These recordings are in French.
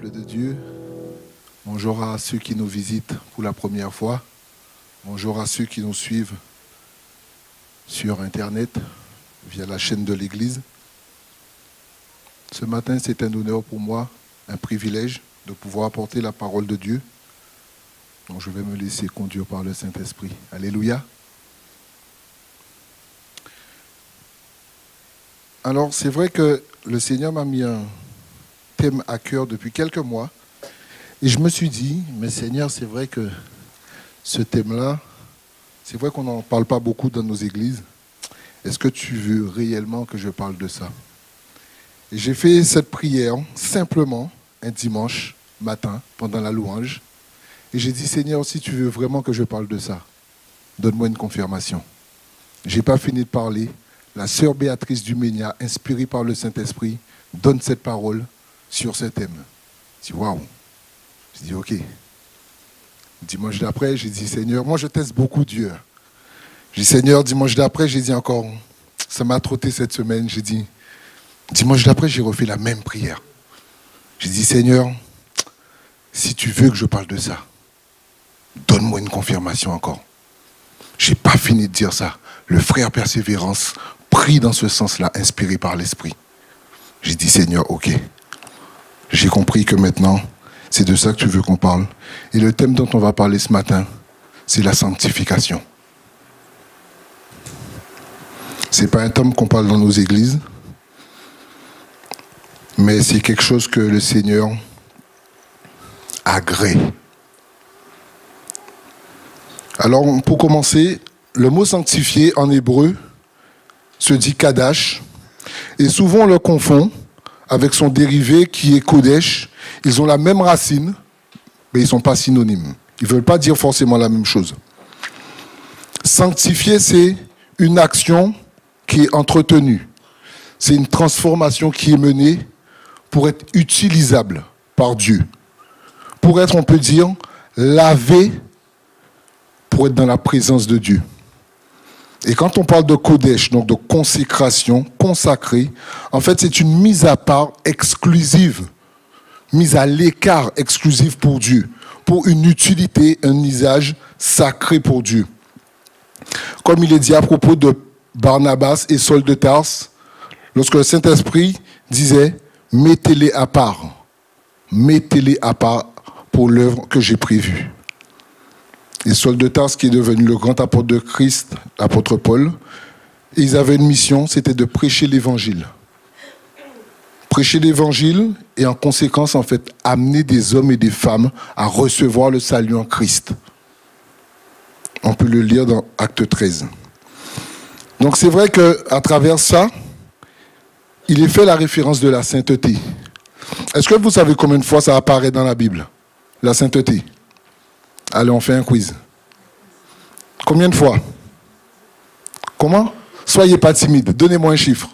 peuple de Dieu. Bonjour à ceux qui nous visitent pour la première fois. Bonjour à ceux qui nous suivent sur Internet, via la chaîne de l'Église. Ce matin, c'est un honneur pour moi, un privilège de pouvoir apporter la parole de Dieu. Donc je vais me laisser conduire par le Saint-Esprit. Alléluia. Alors, c'est vrai que le Seigneur m'a mis un thème à cœur depuis quelques mois. Et je me suis dit, mais Seigneur, c'est vrai que ce thème-là, c'est vrai qu'on n'en parle pas beaucoup dans nos églises. Est-ce que tu veux réellement que je parle de ça? Et j'ai fait cette prière simplement un dimanche matin pendant la louange. Et j'ai dit, Seigneur, si tu veux vraiment que je parle de ça, donne-moi une confirmation. Je n'ai pas fini de parler. La sœur Béatrice Duménia, inspirée par le Saint-Esprit, donne cette parole sur ce thème. Je dis, waouh. Je dis, ok. Dimanche d'après, j'ai dit, Seigneur, moi je teste beaucoup Dieu. J'ai dit, Seigneur, dimanche d'après, j'ai dit encore, ça m'a trotté cette semaine, j'ai dit, dimanche d'après, j'ai refait la même prière. J'ai dit, Seigneur, si tu veux que je parle de ça, donne-moi une confirmation encore. Je n'ai pas fini de dire ça. Le frère Persévérance prie dans ce sens-là, inspiré par l'Esprit. J'ai dit, Seigneur, ok. J'ai compris que maintenant, c'est de ça que tu veux qu'on parle. Et le thème dont on va parler ce matin, c'est la sanctification. Ce n'est pas un thème qu'on parle dans nos églises, mais c'est quelque chose que le Seigneur agrée. Alors, pour commencer, le mot sanctifié en hébreu se dit Kadash, et souvent on le confond avec son dérivé qui est Kodesh. Ils ont la même racine, mais ils ne sont pas synonymes. Ils ne veulent pas dire forcément la même chose. Sanctifier, c'est une action qui est entretenue. C'est une transformation qui est menée pour être utilisable par Dieu. Pour être, on peut dire, lavé pour être dans la présence de Dieu. Et quand on parle de Kodesh, donc de consécration, consacré, en fait, c'est une mise à part exclusive, mise à l'écart exclusive pour Dieu, pour une utilité, un usage sacré pour Dieu. Comme il est dit à propos de Barnabas et Saul de Tarse, lorsque le Saint-Esprit disait « Mettez-les à part pour l'œuvre que j'ai prévue ». Et Saul de Tarse, qui est devenu le grand apôtre de Christ, l'apôtre Paul, et ils avaient une mission, c'était de prêcher l'évangile. Prêcher l'évangile et en conséquence, en fait, amener des hommes et des femmes à recevoir le salut en Christ. On peut le lire dans Acte 13. Donc c'est vrai qu'à travers ça, il est fait la référence de la sainteté. Est-ce que vous savez combien de fois ça apparaît dans la Bible, la sainteté? Allez, on fait un quiz. Combien de fois? Comment? Soyez pas timide. Donnez-moi un chiffre.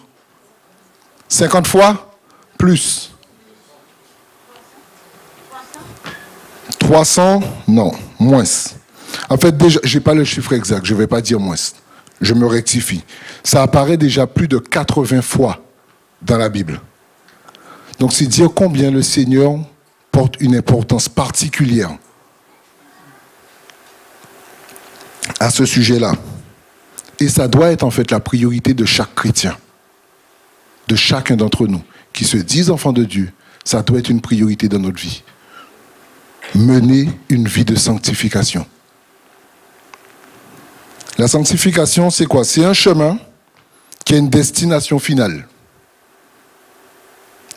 50 fois? Plus. 300? Non, moins. En fait, déjà, je n'ai pas le chiffre exact. Je ne vais pas dire moins. Je me rectifie. Ça apparaît déjà plus de 80 fois dans la Bible. Donc, c'est dire combien le Seigneur porte une importance particulière à ce sujet-là. Et ça doit être en fait la priorité de chaque chrétien, de chacun d'entre nous, qui se disent enfants de Dieu. Ça doit être une priorité dans notre vie. Mener une vie de sanctification. La sanctification, c'est quoi? C'est un chemin qui a une destination finale.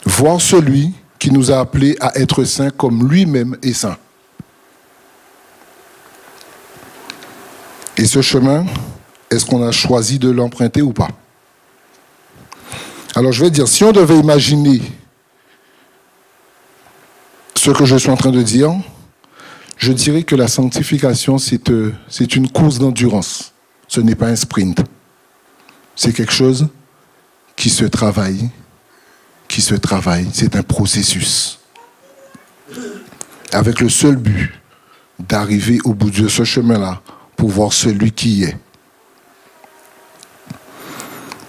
Voir celui qui nous a appelés à être saints comme lui-même est saint. Et ce chemin, est-ce qu'on a choisi de l'emprunter ou pas? Alors je vais dire, si on devait imaginer ce que je suis en train de dire, je dirais que la sanctification, c'est une course d'endurance. Ce n'est pas un sprint. C'est quelque chose qui se travaille. C'est un processus. Avec le seul but d'arriver au bout de ce chemin-là, pour voir celui qui est.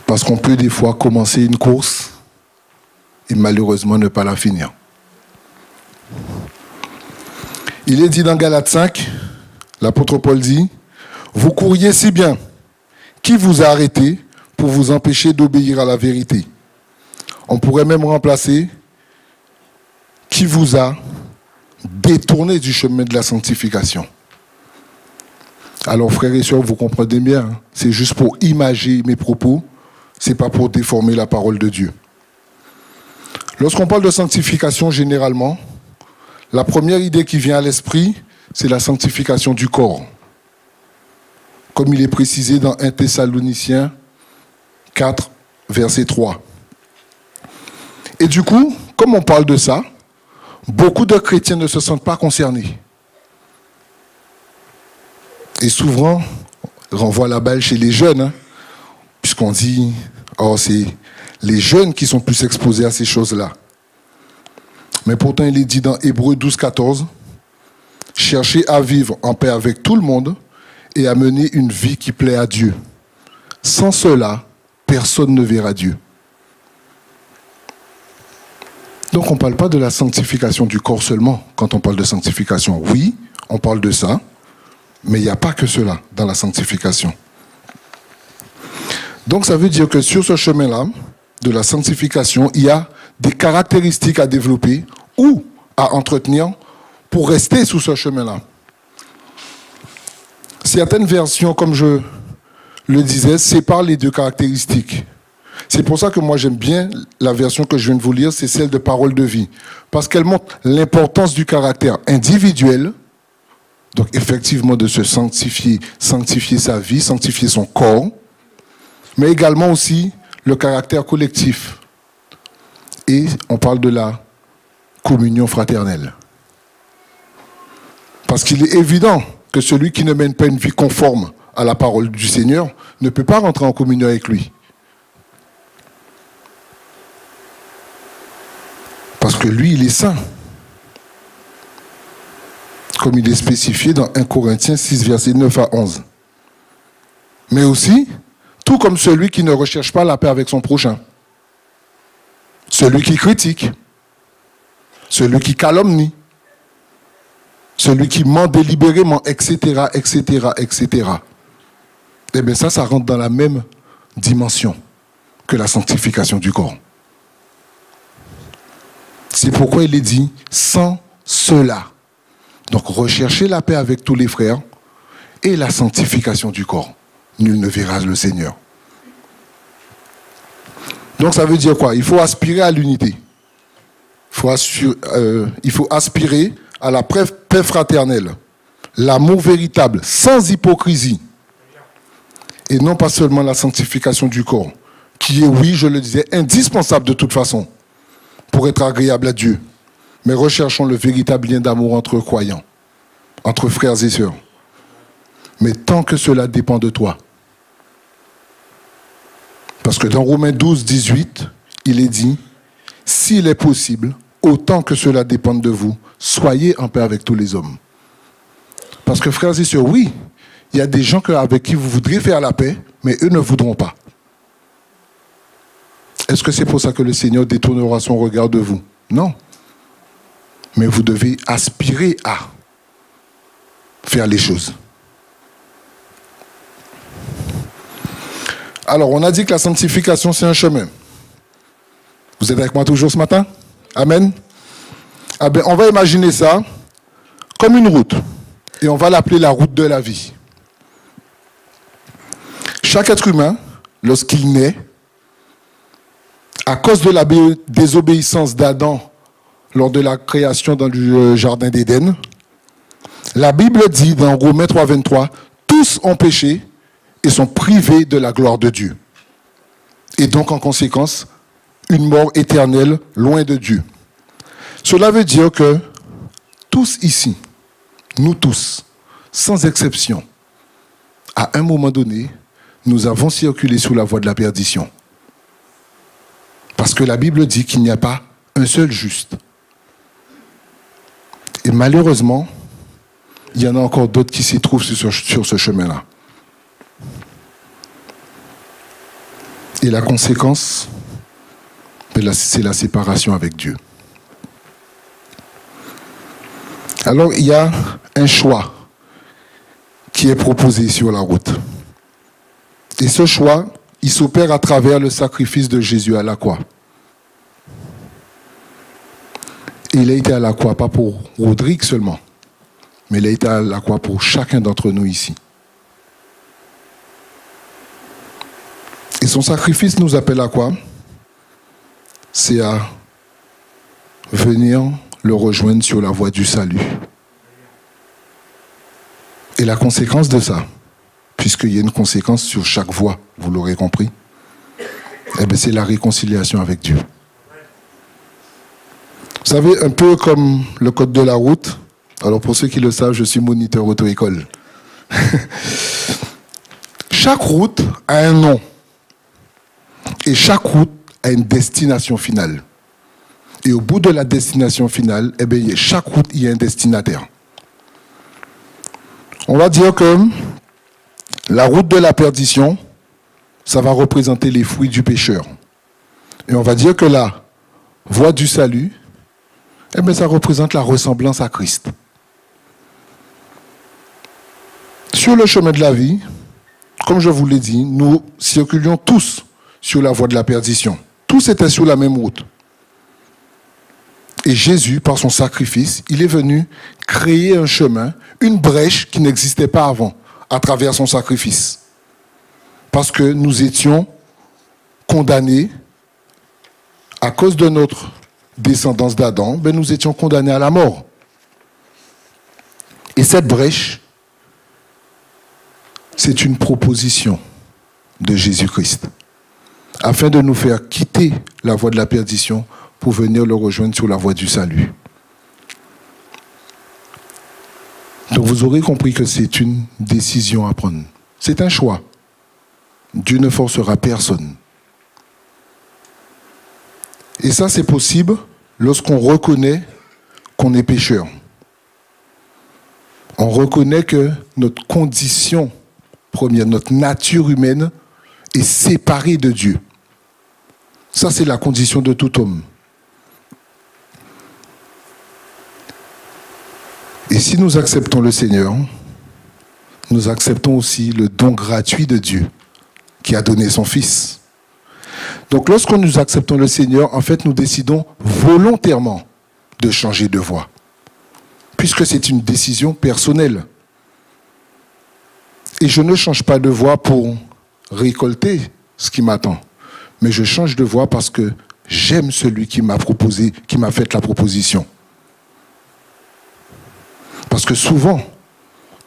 Parce qu'on peut des fois commencer une course et malheureusement ne pas la finir. Il est dit dans Galates 5, l'apôtre Paul dit, « Vous couriez si bien, qui vous a arrêté pour vous empêcher d'obéir à la vérité ?» On pourrait même remplacer, « Qui vous a détourné du chemin de la sanctification ?» Alors, frères et sœurs, vous comprenez bien, hein, c'est juste pour imager mes propos, ce n'est pas pour déformer la parole de Dieu. Lorsqu'on parle de sanctification, généralement, la première idée qui vient à l'esprit, c'est la sanctification du corps. Comme il est précisé dans 1 Thessaloniciens 4, verset 3. Et du coup, comme on parle de ça, beaucoup de chrétiens ne se sentent pas concernés. Et souvent, on renvoie la balle chez les jeunes, hein, puisqu'on dit, oh, c'est les jeunes qui sont plus exposés à ces choses-là. Mais pourtant, il est dit dans Hébreux 12, 14, « Cherchez à vivre en paix avec tout le monde et à mener une vie qui plaît à Dieu. Sans cela, personne ne verra Dieu. » Donc, on ne parle pas de la sanctification du corps seulement quand on parle de sanctification. Oui, on parle de ça, mais il n'y a pas que cela dans la sanctification. Donc, ça veut dire que sur ce chemin-là, de la sanctification, il y a des caractéristiques à développer ou à entretenir pour rester sous ce chemin-là. Certaines versions, comme je le disais, séparent les deux caractéristiques. C'est pour ça que moi j'aime bien la version que je viens de vous lire, c'est celle de Parole de vie. Parce qu'elle montre l'importance du caractère individuel, donc effectivement de se sanctifier, sanctifier sa vie, sanctifier son corps, mais également aussi le caractère collectif. Et on parle de la communion fraternelle. Parce qu'il est évident que celui qui ne mène pas une vie conforme à la parole du Seigneur ne peut pas rentrer en communion avec lui. Parce que lui, il est saint. Comme il est spécifié dans 1 Corinthiens 6, versets 9 à 11. Mais aussi, tout comme celui qui ne recherche pas la paix avec son prochain. Celui qui critique. Celui qui calomnie. Celui qui ment délibérément, etc., etc., etc. Eh bien ça rentre dans la même dimension que la sanctification du corps. C'est pourquoi il est dit, sans cela. Donc rechercher la paix avec tous les frères et la sanctification du corps. Nul ne verra le Seigneur. Donc ça veut dire quoi? Il faut aspirer à l'unité. Il faut aspirer à la paix fraternelle, l'amour véritable, sans hypocrisie. Et non pas seulement la sanctification du corps, qui est, oui, je le disais, indispensable de toute façon, pour être agréable à Dieu. Mais recherchons le véritable lien d'amour entre croyants, entre frères et sœurs. Mais tant que cela dépend de toi. Parce que dans Romains 12, 18, il est dit, « S'il est possible, autant que cela dépende de vous, soyez en paix avec tous les hommes. » Parce que frères et sœurs, oui, il y a des gens avec qui vous voudriez faire la paix, mais eux ne voudront pas. Est-ce que c'est pour ça que le Seigneur détournera son regard de vous? Non. Mais vous devez aspirer à faire les choses. Alors, on a dit que la sanctification, c'est un chemin. Vous êtes avec moi toujours ce matin? Amen. Ah ben, on va imaginer ça comme une route. Et on va l'appeler la route de la vie. Chaque être humain, lorsqu'il naît, à cause de la désobéissance d'Adam lors de la création dans le jardin d'Éden, la Bible dit dans Romains 3, 23, « Tous ont péché et sont privés de la gloire de Dieu. » Et donc, en conséquence, une mort éternelle loin de Dieu. Cela veut dire que tous ici, nous tous, sans exception, à un moment donné, nous avons circulé sous la voie de la perdition. Parce que la Bible dit qu'il n'y a pas un seul juste. Et malheureusement, il y en a encore d'autres qui s'y trouvent sur ce chemin-là. Et la conséquence, c'est la séparation avec Dieu. Alors, il y a un choix qui est proposé sur la route. Et ce choix, il s'opère à travers le sacrifice de Jésus à la croix. Et il a été à la croix, pas pour Rodrigue seulement, mais il a été à la croix pour chacun d'entre nous ici. Et son sacrifice nous appelle à quoi? C'est à venir le rejoindre sur la voie du salut. Et la conséquence de ça, puisqu'il y a une conséquence sur chaque voie, vous l'aurez compris, eh bien, c'est la réconciliation avec Dieu. Vous savez, un peu comme le code de la route. Alors pour ceux qui le savent, je suis moniteur auto-école. Chaque route a un nom. Et chaque route a une destination finale. Et au bout de la destination finale, eh bien, chaque route, il y a un destinataire. On va dire que la route de la perdition, ça va représenter les fruits du pécheur. Et on va dire que la voie du salut, eh bien, ça représente la ressemblance à Christ. Sur le chemin de la vie, comme je vous l'ai dit, nous circulions tous sur la voie de la perdition. Tous étaient sur la même route. Et Jésus, par son sacrifice, il est venu créer un chemin, une brèche qui n'existait pas avant, à travers son sacrifice. Parce que nous étions condamnés, à cause de notre descendance d'Adam, ben nous étions condamnés à la mort. Et cette brèche, c'est une proposition de Jésus-Christ, afin de nous faire quitter la voie de la perdition pour venir le rejoindre sur la voie du salut. Donc vous aurez compris que c'est une décision à prendre. C'est un choix. Dieu ne forcera personne. Et ça, c'est possible lorsqu'on reconnaît qu'on est pécheur. On reconnaît que notre condition première, notre nature humaine est séparée de Dieu. Ça, c'est la condition de tout homme. Et si nous acceptons le Seigneur, nous acceptons aussi le don gratuit de Dieu qui a donné son Fils. Donc lorsque nous acceptons le Seigneur, en fait, nous décidons volontairement de changer de voie. Puisque c'est une décision personnelle. Et je ne change pas de voie pour récolter ce qui m'attend. Mais je change de voie parce que j'aime celui qui m'a proposé, qui m'a fait la proposition. Parce que souvent,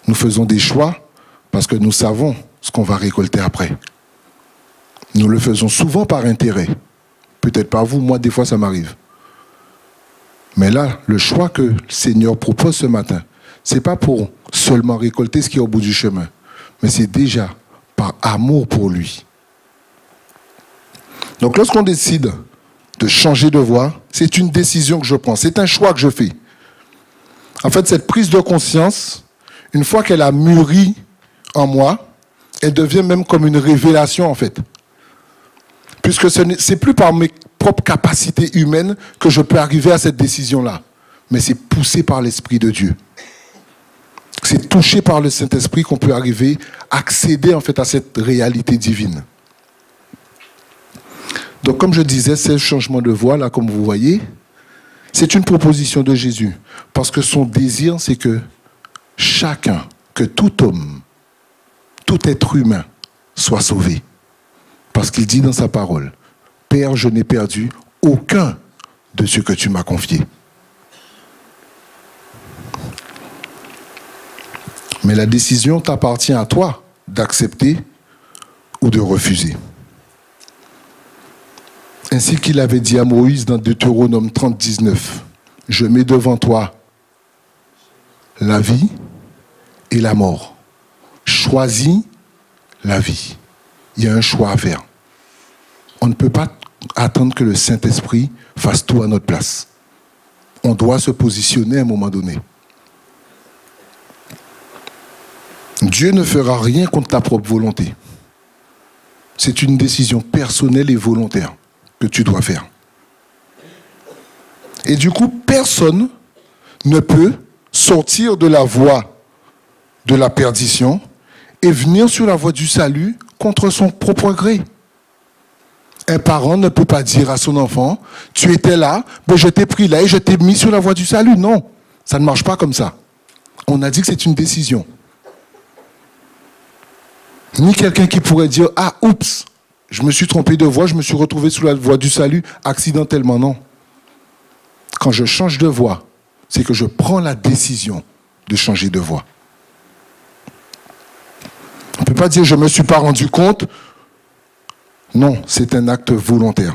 nous faisons des choix parce que nous savons ce qu'on va récolter après. Nous le faisons souvent par intérêt. Peut-être pas vous, moi des fois ça m'arrive. Mais là, le choix que le Seigneur propose ce matin, ce n'est pas pour seulement récolter ce qui est au bout du chemin, mais c'est déjà par amour pour lui. Donc lorsqu'on décide de changer de voie, c'est une décision que je prends, c'est un choix que je fais. En fait, cette prise de conscience, une fois qu'elle a mûri en moi, elle devient même comme une révélation en fait. Puisque ce n'est plus par mes propres capacités humaines que je peux arriver à cette décision-là, mais c'est poussé par l'Esprit de Dieu. C'est touché par le Saint-Esprit qu'on peut arriver à accéder en fait à cette réalité divine. Donc comme je disais, ce changement de voie là, comme vous voyez, c'est une proposition de Jésus. Parce que son désir, c'est que chacun, que tout homme, tout être humain soit sauvé. Parce qu'il dit dans sa parole, « Père, je n'ai perdu aucun de ce que tu m'as confié. » Mais la décision t'appartient à toi d'accepter ou de refuser. Ainsi qu'il avait dit à Moïse dans Deutéronome 30, 19, « Je mets devant toi la vie et la mort. Choisis la vie. » Il y a un choix à faire. On ne peut pas attendre que le Saint-Esprit fasse tout à notre place. On doit se positionner à un moment donné. Dieu ne fera rien contre ta propre volonté. C'est une décision personnelle et volontaire que tu dois faire. Et du coup, personne ne peut sortir de la voie de la perdition et venir sur la voie du salut contre son propre gré. Un parent ne peut pas dire à son enfant, tu étais là, mais je t'ai pris là et je t'ai mis sur la voie du salut. Non, ça ne marche pas comme ça. On a dit que c'est une décision. Ni quelqu'un qui pourrait dire, ah, oups, je me suis trompé de voie, je me suis retrouvé sur la voie du salut accidentellement. Non. Quand je change de voie, c'est que je prends la décision de changer de voie. On ne peut pas dire, je ne me suis pas rendu compte. Non, c'est un acte volontaire.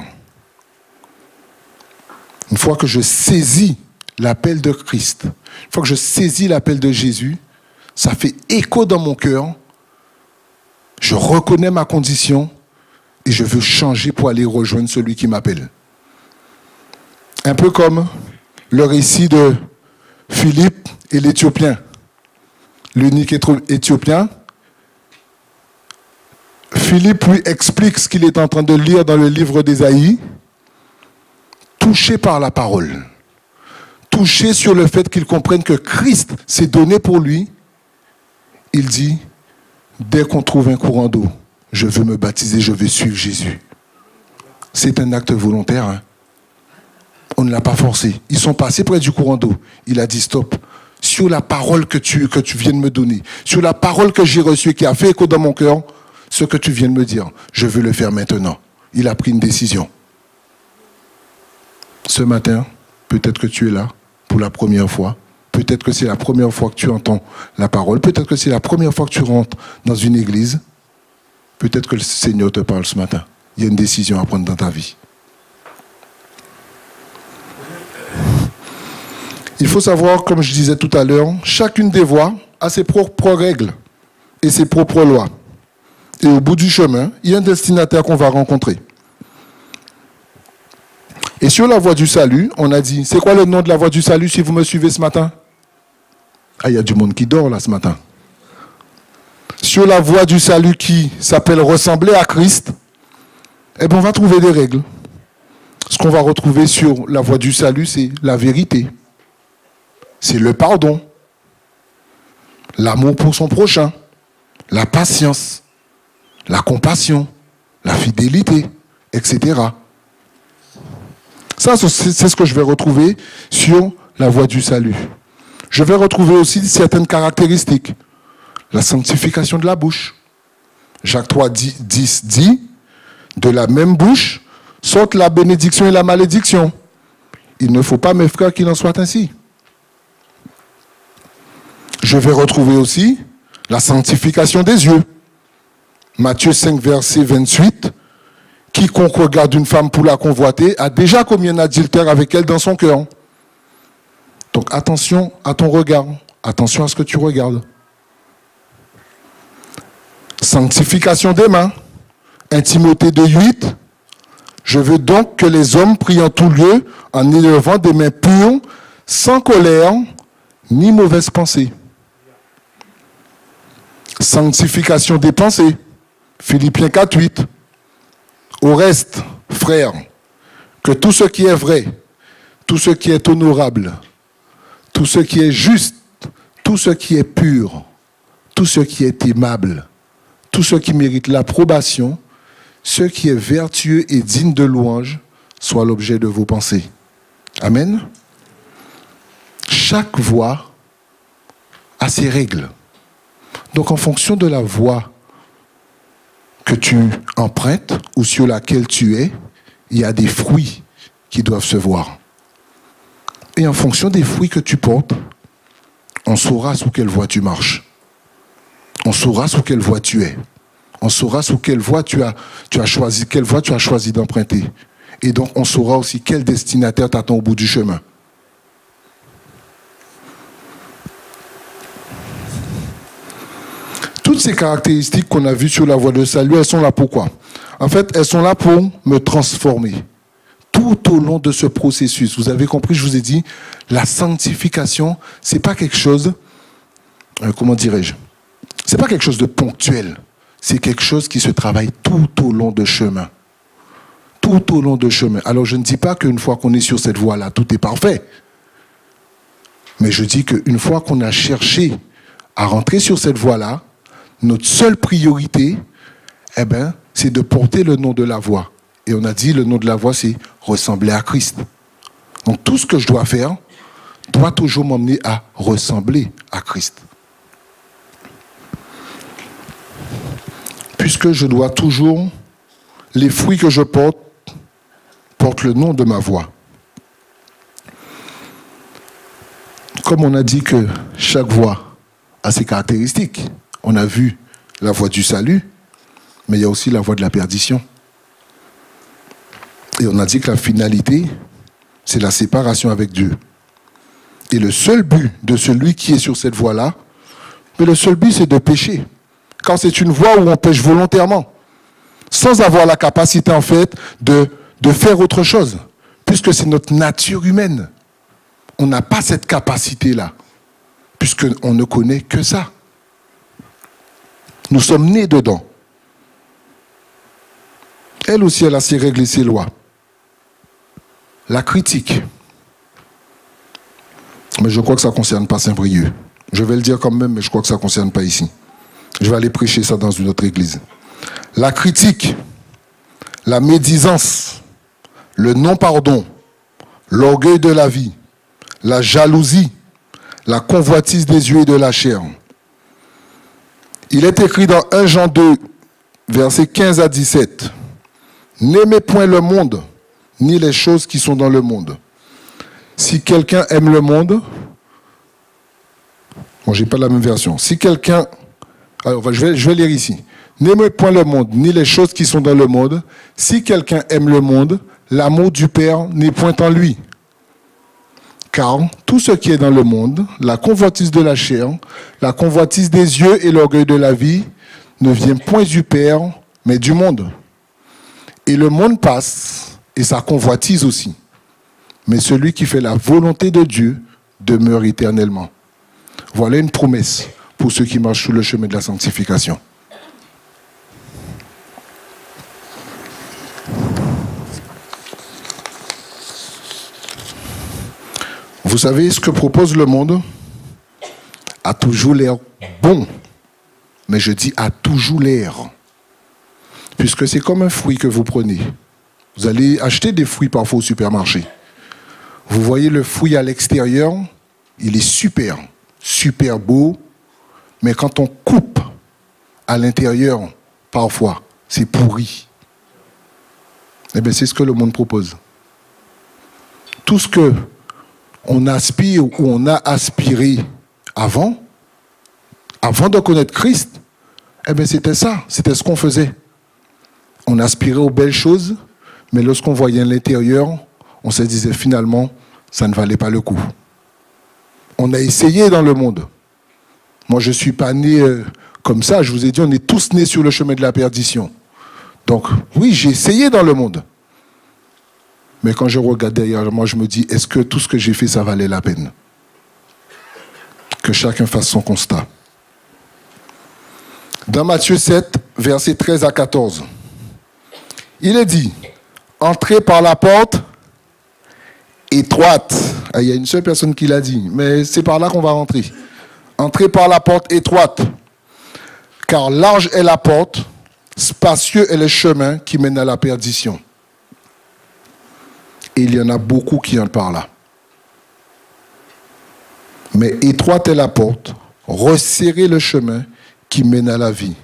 Une fois que je saisis l'appel de Christ, une fois que je saisis l'appel de Jésus, ça fait écho dans mon cœur. Je reconnais ma condition et je veux changer pour aller rejoindre celui qui m'appelle. Un peu comme le récit de Philippe et l'Éthiopien. L'unique Éthiopien. Philippe lui explique ce qu'il est en train de lire dans le livre d'Ésaïe, touché par la parole, touché sur le fait qu'il comprenne que Christ s'est donné pour lui. Il dit, dès qu'on trouve un courant d'eau, je veux me baptiser, je veux suivre Jésus. C'est un acte volontaire. Hein? On ne l'a pas forcé. Ils sont passés près du courant d'eau. Il a dit stop. Sur la parole que tu viens de me donner, sur la parole que j'ai reçue, qui a fait écho dans mon cœur, ce que tu viens de me dire, je veux le faire maintenant. Il a pris une décision. Ce matin, peut-être que tu es là pour la première fois. Peut-être que c'est la première fois que tu entends la parole. Peut-être que c'est la première fois que tu rentres dans une église. Peut-être que le Seigneur te parle ce matin. Il y a une décision à prendre dans ta vie. Il faut savoir, comme je disais tout à l'heure, chacune des voies a ses propres règles et ses propres lois. Et au bout du chemin, il y a un destinataire qu'on va rencontrer. Et sur la voie du salut, on a dit, c'est quoi le nom de la voie du salut si vous me suivez ce matin? Ah, il y a du monde qui dort là ce matin. Sur la voie du salut qui s'appelle ressembler à Christ, eh bien on va trouver des règles. Ce qu'on va retrouver sur la voie du salut, c'est la vérité. C'est le pardon. L'amour pour son prochain. La patience. La compassion, la fidélité, etc. Ça, c'est ce que je vais retrouver sur la voie du salut. Je vais retrouver aussi certaines caractéristiques. La sanctification de la bouche. Jacques 3, 10 dit, de la même bouche sortent la bénédiction et la malédiction. Il ne faut pas, mes frères, qu'il en soit ainsi. Je vais retrouver aussi la sanctification des yeux. Matthieu 5, verset 28, quiconque regarde une femme pour la convoiter a déjà commis un adultère avec elle dans son cœur. Donc attention à ton regard, attention à ce que tu regardes. Sanctification des mains, 1 Timothée 2,8, je veux donc que les hommes prient en tout lieu en élevant des mains pures, sans colère ni mauvaise pensée. Sanctification des pensées. Philippiens 4,8. Au reste, frères, que tout ce qui est vrai, tout ce qui est honorable, tout ce qui est juste, tout ce qui est pur, tout ce qui est aimable, tout ce qui mérite l'approbation, ce qui est vertueux et digne de louange, soit l'objet de vos pensées. Amen. Chaque voie a ses règles. Donc en fonction de la voie que tu empruntes ou sur laquelle tu es, il y a des fruits qui doivent se voir. Et en fonction des fruits que tu portes, on saura sous quelle voie tu marches. On saura sous quelle voie tu es. On saura sous quelle voie tu as choisi d'emprunter. Et donc on saura aussi quel destinataire t'attend au bout du chemin. Toutes ces caractéristiques qu'on a vues sur la voie de salut, elles sont là pour quoi? En fait, elles sont là pour me transformer. Tout au long de ce processus, vous avez compris, je vous ai dit, la sanctification, c'est pas quelque chose, comment dirais-je, c'est pas quelque chose de ponctuel. C'est quelque chose qui se travaille tout au long de chemin. Tout au long de chemin. Alors je ne dis pas qu'une fois qu'on est sur cette voie-là, tout est parfait. Mais je dis qu'une fois qu'on a cherché à rentrer sur cette voie-là, notre seule priorité, eh ben, c'est de porter le nom de la voie. Et on a dit, le nom de la voie, c'est ressembler à Christ. Donc tout ce que je dois faire doit toujours m'emmener à ressembler à Christ. Puisque je dois toujours, les fruits que je portent le nom de ma voie. Comme on a dit que chaque voie a ses caractéristiques, on a vu la voie du salut, mais il y a aussi la voie de la perdition. Et on a dit que la finalité, c'est la séparation avec Dieu. Et le seul but de celui qui est sur cette voie-là, mais le seul but, c'est de pécher. Quand c'est une voie où on pêche volontairement, sans avoir la capacité, en fait, de faire autre chose, puisque c'est notre nature humaine. On n'a pas cette capacité-là, puisqu'on ne connaît que ça. Nous sommes nés dedans. Elle aussi, elle a ses règles et ses lois. La critique. Mais je crois que ça ne concerne pas Saint-Brieuc. Je vais le dire quand même, mais je crois que ça ne concerne pas ici. Je vais aller prêcher ça dans une autre église. La critique, la médisance, le non-pardon, l'orgueil de la vie, la jalousie, la convoitise des yeux et de la chair. Il est écrit dans 1 Jean 2, versets 15 à 17. N'aimez point le monde, ni les choses qui sont dans le monde. Si quelqu'un aime le monde, bon, j'ai pas la même version. Si quelqu'un, alors je vais lire ici. N'aimez point le monde, ni les choses qui sont dans le monde. Si quelqu'un aime le monde, l'amour du Père n'est point en lui. Car tout ce qui est dans le monde, la convoitise de la chair, la convoitise des yeux et l'orgueil de la vie, ne vient point du Père, mais du monde. Et le monde passe, et sa convoitise aussi. Mais celui qui fait la volonté de Dieu demeure éternellement. Voilà une promesse pour ceux qui marchent sur le chemin de la sanctification. Vous savez, ce que propose le monde a toujours l'air bon. Mais je dis a toujours l'air. Puisque c'est comme un fruit que vous prenez. Vous allez acheter des fruits parfois au supermarché. Vous voyez le fruit à l'extérieur, il est super, super beau. Mais quand on coupe à l'intérieur, parfois, c'est pourri. Eh bien, c'est ce que le monde propose. Tout ce que on aspire ou on a aspiré avant de connaître Christ, eh bien c'était ça, c'était ce qu'on faisait. On aspirait aux belles choses, mais lorsqu'on voyait l'intérieur, on se disait finalement, ça ne valait pas le coup. On a essayé dans le monde. Moi, je ne suis pas né comme ça, je vous ai dit, on est tous nés sur le chemin de la perdition. Donc, oui, j'ai essayé dans le monde. Mais quand je regarde derrière moi, je me dis, est-ce que tout ce que j'ai fait, ça valait la peine? Que chacun fasse son constat. Dans Matthieu 7, versets 13 à 14, il est dit, entrez par la porte étroite. Ah, il y a une seule personne qui l'a dit, mais c'est par là qu'on va rentrer. Entrez par la porte étroite, car large est la porte, spacieux est le chemin qui mène à la perdition. Et il y en a beaucoup qui entrent par là. Mais étroite est la porte, resserrez le chemin qui mène à la vie.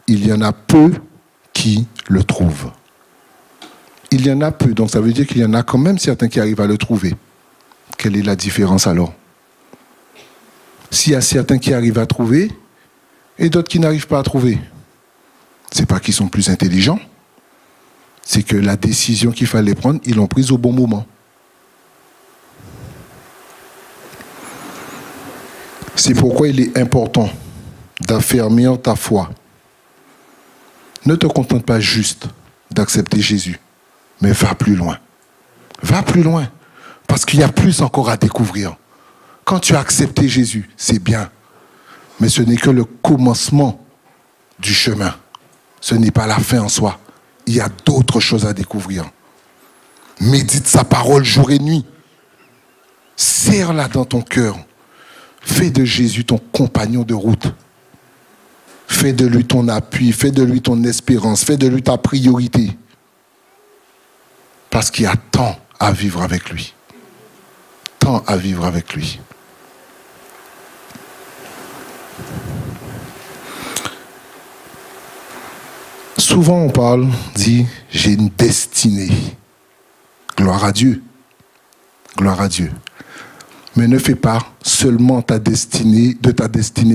Il y en a peu qui le trouvent. Il y en a peu, donc ça veut dire qu'il y en a quand même certains qui arrivent à le trouver. Quelle est la différence alors? S'il y a certains qui arrivent à trouver et d'autres qui n'arrivent pas à trouver, ce n'est pas qu'ils sont plus intelligents. C'est que la décision qu'il fallait prendre, ils l'ont prise au bon moment. C'est pourquoi il est important d'affermir ta foi. Ne te contente pas juste d'accepter Jésus, mais va plus loin. Va plus loin, parce qu'il y a plus encore à découvrir. Quand tu as accepté Jésus, c'est bien, mais ce n'est que le commencement du chemin. Ce n'est pas la fin en soi. Il y a d'autres choses à découvrir. Médite sa parole jour et nuit. Serre-la dans ton cœur. Fais de Jésus ton compagnon de route. Fais de lui ton appui, fais de lui ton espérance, fais de lui ta priorité. Parce qu'il y a tant à vivre avec lui. Tant à vivre avec lui. Souvent on parle, dit, j'ai une destinée. Gloire à Dieu. Gloire à Dieu. Mais ne fais pas seulement ta destinée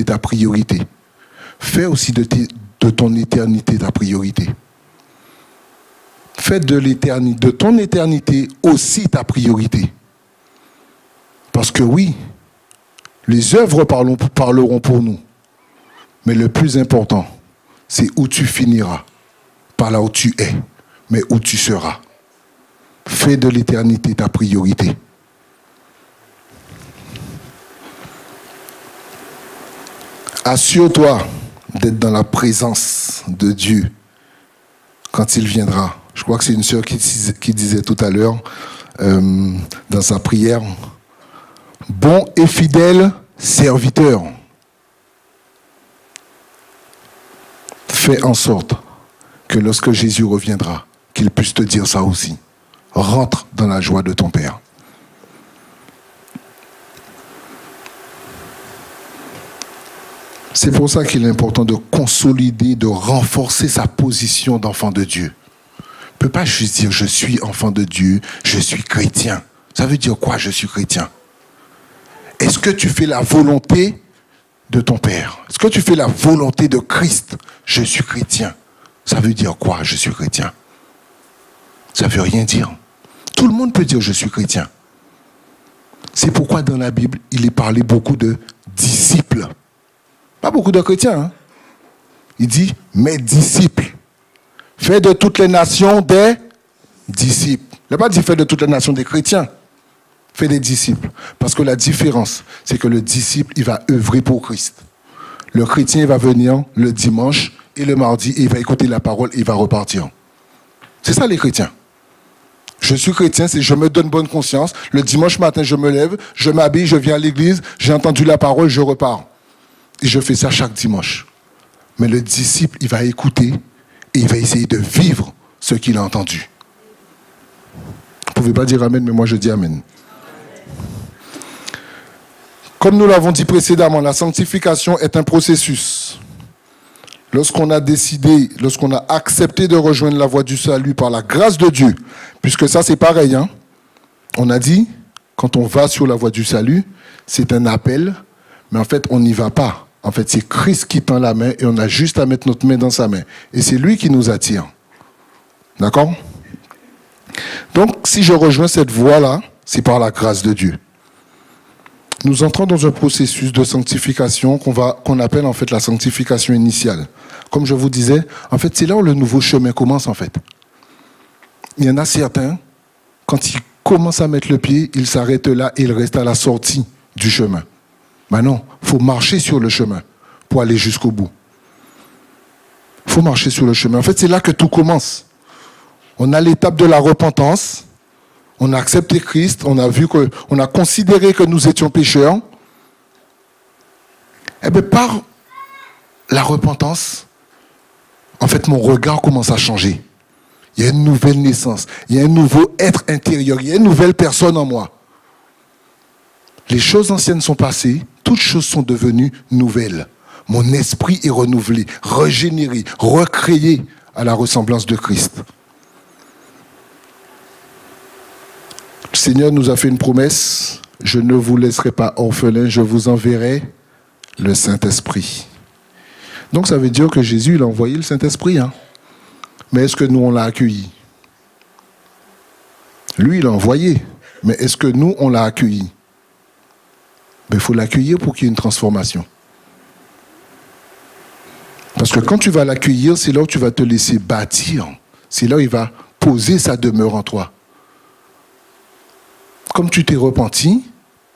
ta priorité. Fais aussi de ton éternité ta priorité. Fais de ton éternité aussi ta priorité. Parce que oui, les œuvres parleront pour nous. Mais le plus important, c'est où tu finiras. Pas là où tu es, mais où tu seras. Fais de l'éternité ta priorité. Assure-toi d'être dans la présence de Dieu quand il viendra. Je crois que c'est une sœur qui disait tout à l'heure dans sa prière, bon et fidèle serviteur, fais en sorte que lorsque Jésus reviendra, qu'il puisse te dire ça aussi. Rentre dans la joie de ton Père. C'est pour ça qu'il est important de consolider, de renforcer sa position d'enfant de Dieu. On ne peut pas juste dire je suis enfant de Dieu, je suis chrétien. Ça veut dire quoi, je suis chrétien? Est-ce que tu fais la volonté de ton Père? Est-ce que tu fais la volonté de Christ? Je suis chrétien. Ça veut dire quoi, je suis chrétien? Ça ne veut rien dire. Tout le monde peut dire je suis chrétien. C'est pourquoi dans la Bible, il est parlé beaucoup de disciples. Pas beaucoup de chrétiens. Hein? Il dit, mes disciples. Fais de toutes les nations des disciples. Il n'a pas dit fais de toutes les nations des chrétiens. Fais des disciples. Parce que la différence, c'est que le disciple, il va œuvrer pour Christ. Le chrétien, il va venir le dimanche et le mardi, et il va écouter la parole et il va repartir. C'est ça les chrétiens. Je suis chrétien, c'est je me donne bonne conscience. Le dimanche matin, je me lève, je m'habille, je viens à l'église, j'ai entendu la parole, je repars. Et je fais ça chaque dimanche. Mais le disciple, il va écouter et il va essayer de vivre ce qu'il a entendu. Vous ne pouvez pas dire amen, mais moi je dis amen. Comme nous l'avons dit précédemment, la sanctification est un processus. Lorsqu'on a décidé, lorsqu'on a accepté de rejoindre la voie du salut par la grâce de Dieu, puisque ça c'est pareil, hein, on a dit, quand on va sur la voie du salut, c'est un appel, mais en fait on n'y va pas. En fait c'est Christ qui tend la main et on a juste à mettre notre main dans sa main. Et c'est lui qui nous attire. D'accord? Donc si je rejoins cette voie-là, c'est par la grâce de Dieu. Nous entrons dans un processus de sanctification qu'on appelle en fait la sanctification initiale. Comme je vous disais, en fait, c'est là où le nouveau chemin commence en fait. Il y en a certains, quand ils commencent à mettre le pied, ils s'arrêtent là et ils restent à la sortie du chemin. Ben non, il faut marcher sur le chemin pour aller jusqu'au bout. Il faut marcher sur le chemin. En fait, c'est là que tout commence. On a l'étape de la repentance. On a accepté Christ, on a considéré que nous étions pécheurs. Et bien par la repentance, en fait mon regard commence à changer. Il y a une nouvelle naissance, il y a un nouveau être intérieur, il y a une nouvelle personne en moi. Les choses anciennes sont passées, toutes choses sont devenues nouvelles. Mon esprit est renouvelé, régénéré, recréé à la ressemblance de Christ. Le Seigneur nous a fait une promesse, je ne vous laisserai pas orphelins, je vous enverrai le Saint-Esprit. Donc ça veut dire que Jésus il a envoyé le Saint-Esprit. Hein. Mais est-ce que nous on l'a accueilli? Lui il l'a envoyé, mais est-ce que nous on l'a accueilli? Ben, il faut l'accueillir pour qu'il y ait une transformation. Parce que quand tu vas l'accueillir, c'est là où tu vas te laisser bâtir. C'est là où il va poser sa demeure en toi. Comme tu t'es repenti,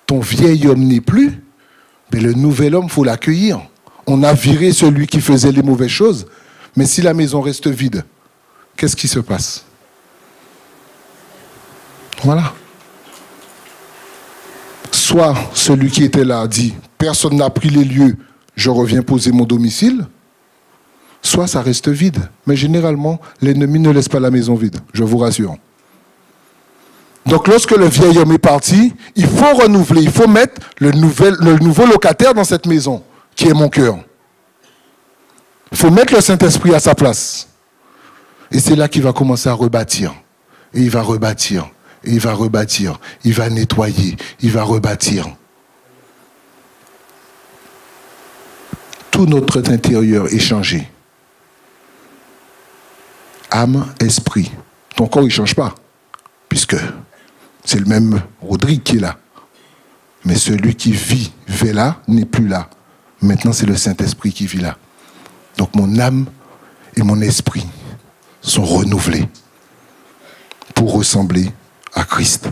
ton vieil homme n'est plus, mais le nouvel homme, il faut l'accueillir. On a viré celui qui faisait les mauvaises choses, mais si la maison reste vide, qu'est-ce qui se passe? Voilà. soit celui qui était là dit, personne n'a pris les lieux, je reviens poser mon domicile, soit ça reste vide. Mais généralement, l'ennemi ne laisse pas la maison vide, je vous rassure. Donc lorsque le vieil homme est parti, il faut renouveler, il faut mettre le nouveau locataire dans cette maison, qui est mon cœur. Il faut mettre le Saint-Esprit à sa place. Et c'est là qu'il va commencer à rebâtir. Et il va rebâtir. Et il va rebâtir. Il va nettoyer. Il va rebâtir. Tout notre intérieur est changé. Âme, esprit. Ton corps, il ne change pas. Puisque c'est le même Rodrigue qui est là. Mais celui qui vivait là, n'est plus là. Maintenant, c'est le Saint-Esprit qui vit là. Donc mon âme et mon esprit sont renouvelés pour ressembler à Christ.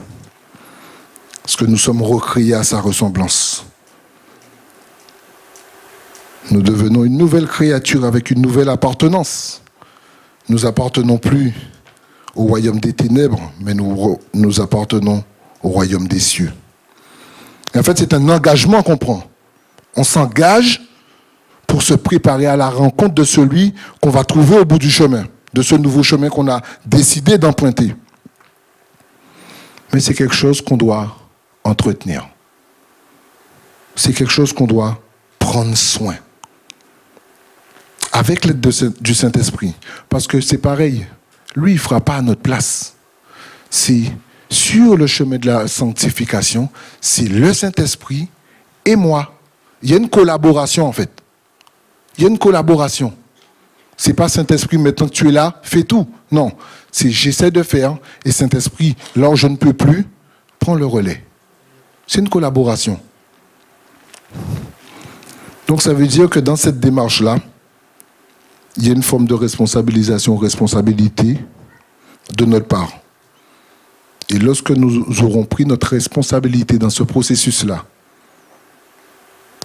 Parce que nous sommes recréés à sa ressemblance. Nous devenons une nouvelle créature avec une nouvelle appartenance. Nous appartenons plus au royaume des ténèbres, mais nous appartenons au royaume des cieux. Et en fait, c'est un engagement qu'on prend. On s'engage pour se préparer à la rencontre de celui qu'on va trouver au bout du chemin, de ce nouveau chemin qu'on a décidé d'emprunter. Mais c'est quelque chose qu'on doit entretenir. C'est quelque chose qu'on doit prendre soin. Avec l'aide du Saint-Esprit. Parce que c'est pareil, lui, il ne fera pas à notre place. C'est sur le chemin de la sanctification, c'est le Saint-Esprit et moi. Il y a une collaboration en fait. Il y a une collaboration. Ce n'est pas Saint-Esprit, maintenant que tu es là, fais tout. Non, c'est j'essaie de faire et Saint-Esprit, là où je ne peux plus, prends le relais. C'est une collaboration. Donc ça veut dire que dans cette démarche-là, il y a une forme de responsabilité de notre part. Et lorsque nous aurons pris notre responsabilité dans ce processus-là,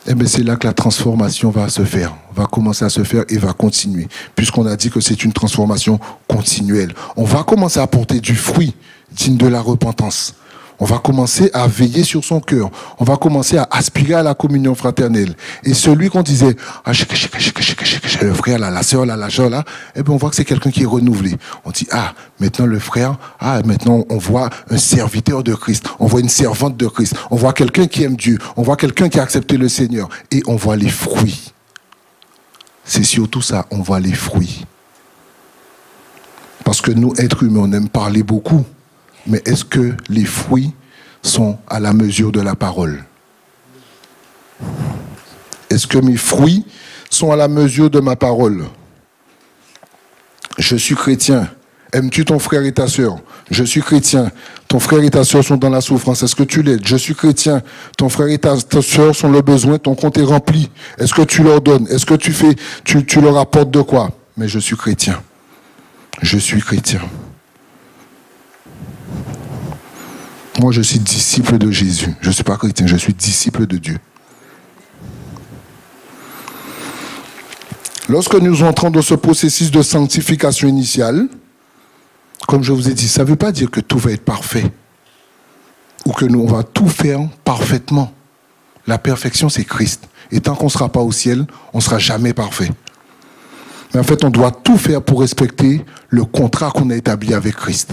eh bien c'est là que la transformation va se faire, va commencer à se faire et va continuer. Puisqu'on a dit que c'est une transformation continuelle. On va commencer à porter du fruit digne de la repentance. On va commencer à veiller sur son cœur. On va commencer à aspirer à la communion fraternelle. Et celui qu'on disait, le frère là, la sœur là, la soeur là, eh bien on voit que c'est quelqu'un qui est renouvelé. On dit, maintenant le frère, maintenant on voit un serviteur de Christ. On voit une servante de Christ. On voit quelqu'un qui aime Dieu. On voit quelqu'un qui a accepté le Seigneur. Et on voit les fruits. C'est surtout ça, on voit les fruits. Parce que nous, êtres humains, on aime parler beaucoup. Mais est-ce que les fruits sont à la mesure de la parole? Est-ce que mes fruits sont à la mesure de ma parole? Je suis chrétien. Aimes-tu ton frère et ta sœur? Je suis chrétien. Ton frère et ta sœur sont dans la souffrance. Est-ce que tu l'aides? Je suis chrétien. Ton frère et ta sœur sont le besoin. Ton compte est rempli. Est-ce que tu leur donnes? Est-ce que tu leur apportes de quoi? Mais je suis chrétien. Je suis chrétien. Moi, je suis disciple de Jésus. Je ne suis pas chrétien, je suis disciple de Dieu. Lorsque nous entrons dans ce processus de sanctification initiale, comme je vous ai dit, ça ne veut pas dire que tout va être parfait. Ou que nous, on va tout faire parfaitement. La perfection, c'est Christ. Et tant qu'on ne sera pas au ciel, on ne sera jamais parfait. Mais en fait, on doit tout faire pour respecter le contrat qu'on a établi avec Christ.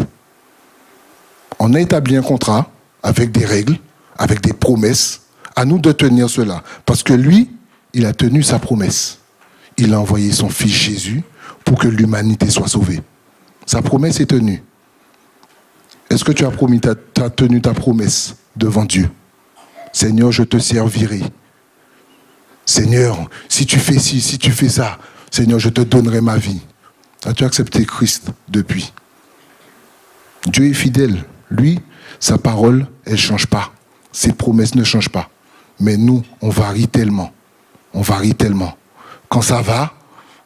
On a établi un contrat avec des règles, avec des promesses. À nous de tenir cela. Parce que lui, il a tenu sa promesse. Il a envoyé son fils Jésus pour que l'humanité soit sauvée. Sa promesse est tenue. Est-ce que tu as tenu ta promesse devant Dieu? Seigneur, je te servirai. Seigneur, si tu fais ci, si tu fais ça, Seigneur, je te donnerai ma vie. As-tu accepté Christ depuis? Dieu est fidèle. Lui, sa parole, elle ne change pas. Ses promesses ne changent pas. Mais nous, on varie tellement. On varie tellement. Quand ça va,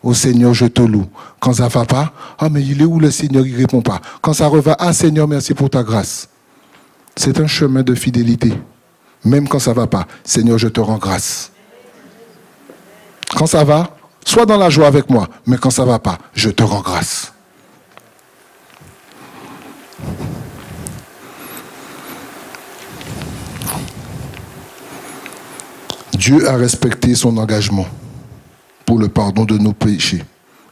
oh Seigneur, je te loue. Quand ça ne va pas, mais il est où le Seigneur? Il ne répond pas. Quand ça reva, Seigneur, merci pour ta grâce. C'est un chemin de fidélité. Même quand ça ne va pas, Seigneur, je te rends grâce. Quand ça va, sois dans la joie avec moi. Mais quand ça ne va pas, je te rends grâce. Dieu a respecté son engagement pour le pardon de nos péchés.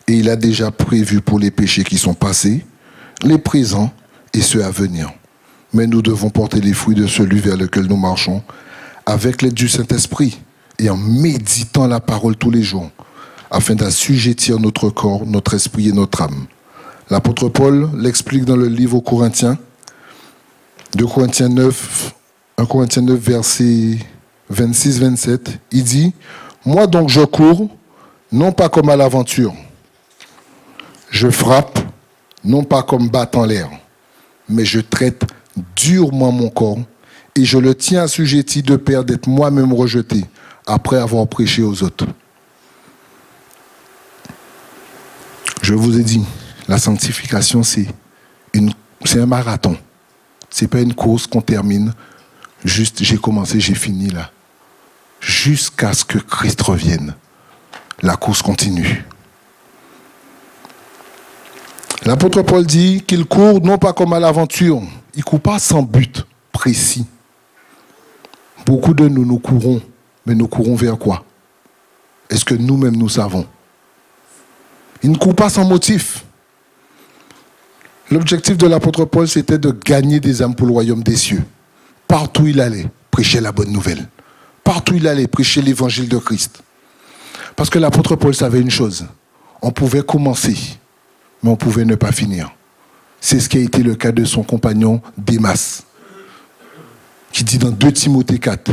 Et il a déjà prévu pour les péchés qui sont passés, les présents et ceux à venir. Mais nous devons porter les fruits de celui vers lequel nous marchons avec l'aide du Saint-Esprit et en méditant la parole tous les jours, afin d'assujettir notre corps, notre esprit et notre âme. L'apôtre Paul l'explique dans le livre aux Corinthiens, 1 Corinthiens 9, versets 26-27. Il dit, « Moi donc je cours, non pas comme à l'aventure. Je frappe, non pas comme battant l'air, mais je traite durement mon corps et je le tiens assujetti de peur d'être moi-même rejeté après avoir prêché aux autres. » Je vous ai dit, la sanctification, c'est un marathon. Ce n'est pas une course qu'on termine, juste j'ai commencé, j'ai fini là. Jusqu'à ce que Christ revienne. La course continue. L'apôtre Paul dit qu'il court non pas comme à l'aventure, il ne court pas sans but précis. Beaucoup de nous courons, mais nous courons vers quoi? Est-ce que nous-mêmes nous savons? Il ne court pas sans motif. L'objectif de l'apôtre Paul, c'était de gagner des âmes pour le royaume des cieux. Partout où il allait, prêcher la bonne nouvelle. Partout où il allait, prêcher l'évangile de Christ. Parce que l'apôtre Paul savait une chose. On pouvait commencer, mais on pouvait ne pas finir. C'est ce qui a été le cas de son compagnon Démas, qui dit dans 2 Timothée 4,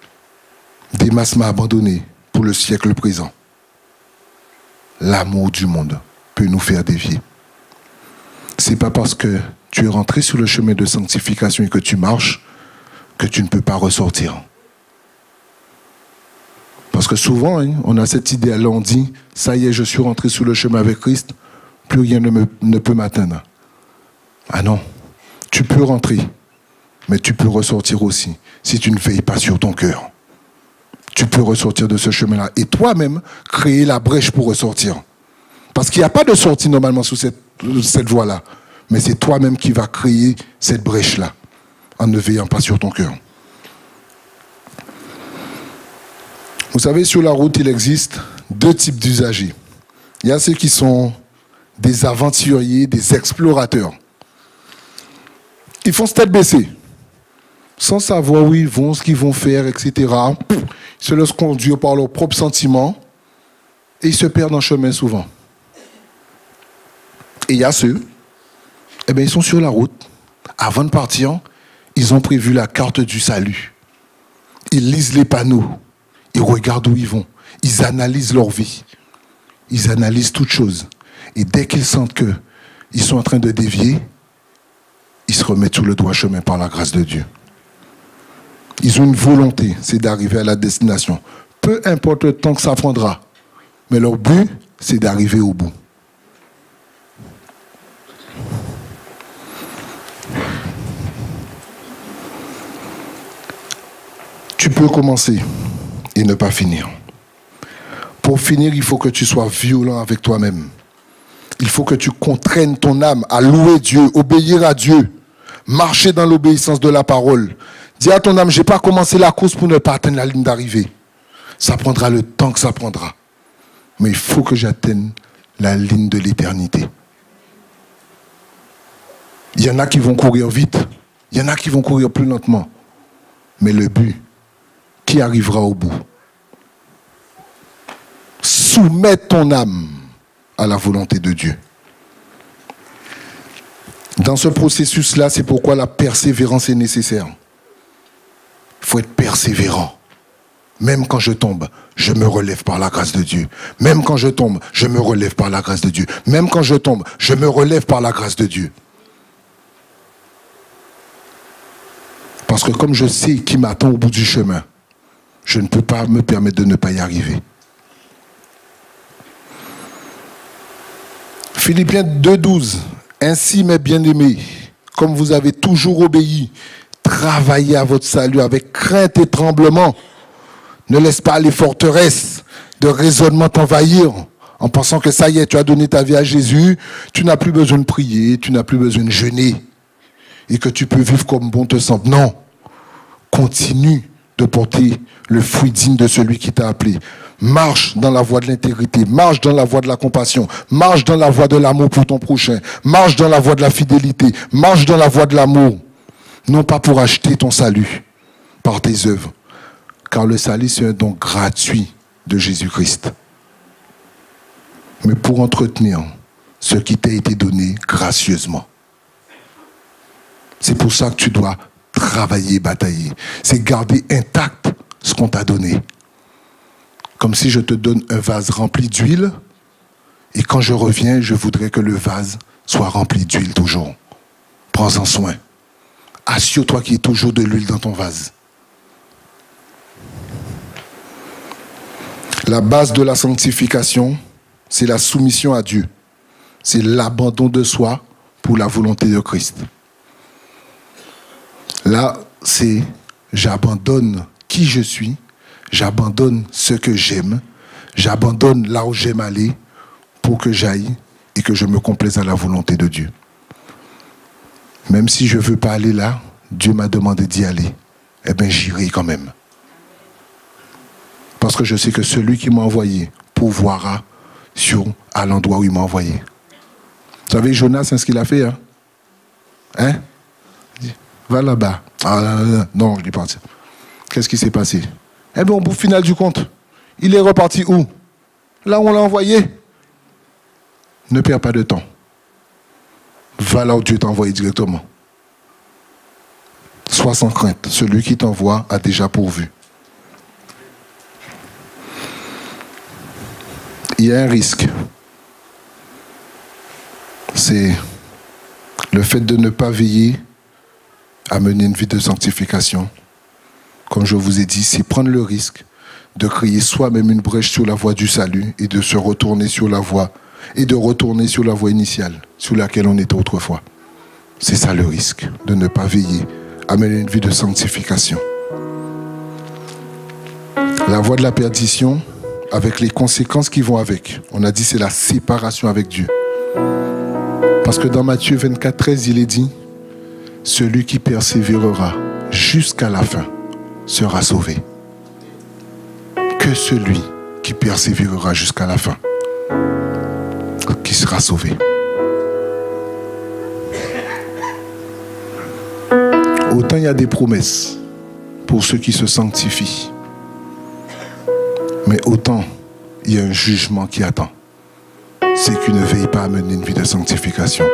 « Démas m'a abandonné pour le siècle présent. » L'amour du monde peut nous faire dévier. Ce n'est pas parce que tu es rentré sur le chemin de sanctification et que tu marches que tu ne peux pas ressortir. Parce que souvent, on a cette idée-là, on dit, ça y est, je suis rentré sur le chemin avec Christ, plus rien ne peut m'atteindre. Ah non, tu peux rentrer, mais tu peux ressortir aussi, si tu ne veilles pas sur ton cœur. Tu peux ressortir de ce chemin-là et toi-même créer la brèche pour ressortir. Parce qu'il n'y a pas de sortie normalement sous cette voie-là. Mais c'est toi-même qui vas créer cette brèche-là en ne veillant pas sur ton cœur. Vous savez, sur la route, il existe 2 types d'usagers. Il y a ceux qui sont des aventuriers, des explorateurs. Ils font tête baissée, sans savoir où ils vont, ce qu'ils vont faire, etc. Ils se laissent conduire par leurs propres sentiments et ils se perdent en chemin souvent. Et il y a ceux, ils sont sur la route. Avant de partir, ils ont prévu la carte du salut. Ils lisent les panneaux. Ils regardent où ils vont. Ils analysent leur vie. Ils analysent toutes choses. Et dès qu'ils sentent qu'ils sont en train de dévier, ils se remettent sur le droit chemin par la grâce de Dieu. Ils ont une volonté, c'est d'arriver à la destination. Peu importe le temps que ça prendra. Mais leur but, c'est d'arriver au bout. Tu peux commencer et ne pas finir. Pour finir, il faut que tu sois violent avec toi-même. Il faut que tu contraignes ton âme à louer Dieu, obéir à Dieu, marcher dans l'obéissance de la parole. Dis à ton âme, je n'ai pas commencé la course pour ne pas atteindre la ligne d'arrivée. Ça prendra le temps que ça prendra. Mais il faut que j'atteigne la ligne de l'éternité. Il y en a qui vont courir vite. Il y en a qui vont courir plus lentement. Mais le but, qui arrivera au bout? Soumets ton âme à la volonté de Dieu. Dans ce processus-là, c'est pourquoi la persévérance est nécessaire. Il faut être persévérant. Même quand je tombe, je me relève par la grâce de Dieu. Même quand je tombe, je me relève par la grâce de Dieu. Même quand je tombe, je me relève par la grâce de Dieu. Parce que comme je sais qui m'attend au bout du chemin, je ne peux pas me permettre de ne pas y arriver. Philippiens 2,12. Ainsi, mes bien-aimés, comme vous avez toujours obéi, travaillez à votre salut avec crainte et tremblement. Ne laisse pas les forteresses de raisonnement t'envahir en pensant que ça y est, tu as donné ta vie à Jésus, tu n'as plus besoin de prier, tu n'as plus besoin de jeûner et que tu peux vivre comme bon te semble. Non, continue de porter le fruit digne de celui qui t'a appelé. Marche dans la voie de l'intégrité, marche dans la voie de la compassion, marche dans la voie de l'amour pour ton prochain, marche dans la voie de la fidélité, marche dans la voie de l'amour. Non pas pour acheter ton salut par tes œuvres, car le salut c'est un don gratuit de Jésus-Christ, mais pour entretenir ce qui t'a été donné gracieusement. C'est pour ça que tu dois travailler, batailler. C'est garder intact ce qu'on t'a donné. Comme si je te donne un vase rempli d'huile, et quand je reviens, je voudrais que le vase soit rempli d'huile toujours. Prends-en soin. Assure-toi qu'il y ait toujours de l'huile dans ton vase. La base de la sanctification, c'est la soumission à Dieu. C'est l'abandon de soi pour la volonté de Christ. Là, c'est j'abandonne qui je suis, j'abandonne ce que j'aime, j'abandonne là où j'aime aller pour que j'aille et que je me complaise à la volonté de Dieu. Même si je ne veux pas aller là, Dieu m'a demandé d'y aller. Eh bien, j'irai quand même. Parce que je sais que celui qui m'a envoyé pourvoira à l'endroit où il m'a envoyé. Vous savez, Jonas, c'est ce qu'il a fait. Hein? Va là-bas. Ah, non, je dis pas. Qu'est-ce qui s'est passé? Eh bien, au bout final du compte, il est reparti où? Là où on l'a envoyé. Ne perds pas de temps. Va là où Dieu t'a envoyé directement. Sois sans crainte. Celui qui t'envoie a déjà pourvu. Il y a un risque. C'est le fait de ne pas veiller à mener une vie de sanctification. Comme je vous ai dit, c'est prendre le risque de créer soi-même une brèche sur la voie du salut et de se retourner sur la voie et de retourner sur la voie initiale sur laquelle on était autrefois. C'est ça le risque, de ne pas veiller à mener une vie de sanctification. La voie de la perdition, avec les conséquences qui vont avec. On a dit c'est la séparation avec Dieu. Parce que dans Matthieu 24, 13, il est dit, celui qui persévérera jusqu'à la fin sera sauvé. Que celui qui persévérera jusqu'à la fin qui sera sauvé. Autant il y a des promesses pour ceux qui se sanctifient, mais autant il y a un jugement qui attend. C'est qu'ils ne veillent pas à mener une vie de sanctification.